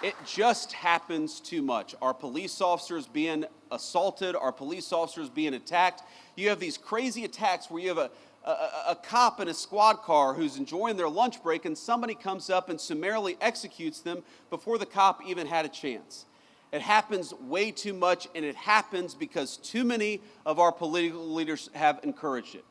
It just happens too much. Our police officers being assaulted, our police officers being attacked. You have these crazy attacks where you have a cop in a squad car who's enjoying their lunch break and somebody comes up and summarily executes them before the cop even had a chance. It happens way too much, and it happens because too many of our political leaders have encouraged it.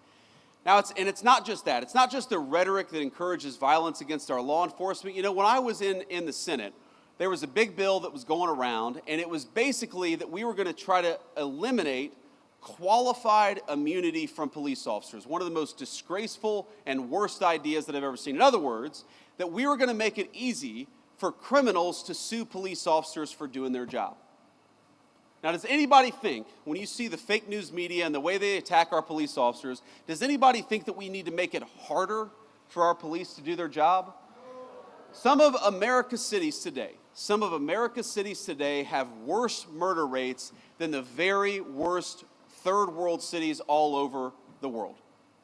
Now, it's not just that. It's not just the rhetoric that encourages violence against our law enforcement. You know, when I was in the Senate, there was a big bill that was going around, and it was basically that we were going to try to eliminate qualified immunity from police officers, one of the most disgraceful and worst ideas that I've ever seen. In other words, that we were going to make it easy for criminals to sue police officers for doing their job. Now, does anybody think, when you see the fake news media and the way they attack our police officers, does anybody think that we need to make it harder for our police to do their job? Some of America's cities today have worse murder rates than the very worst third world cities all over the world.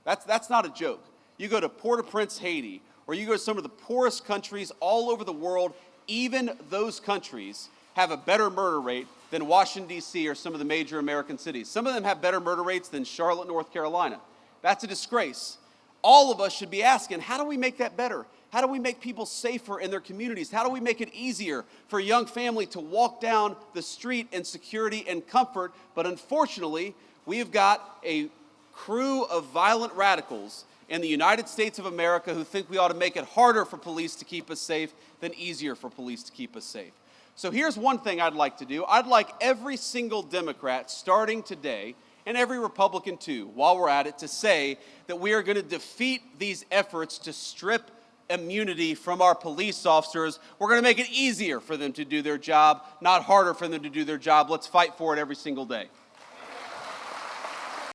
That's not a joke. You go to Port-au-Prince, Haiti, or you go to some of the poorest countries all over the world, even those countries have a better murder rate than Washington, D.C. or some of the major American cities. Some of them have better murder rates than Charlotte, North Carolina. That's a disgrace. All of us should be asking, how do we make that better? How do we make people safer in their communities? How do we make it easier for a young family to walk down the street in security and comfort? But unfortunately, we've got a crew of violent radicals in the United States of America who think we ought to make it harder for police to keep us safe than easier for police to keep us safe. So here's one thing I'd like to do. I'd like every single Democrat starting today, and every Republican too, while we're at it, to say that we are going to defeat these efforts to strip immunity from our police officers. We're going to make it easier for them to do their job, not harder for them to do their job. Let's fight for it every single day.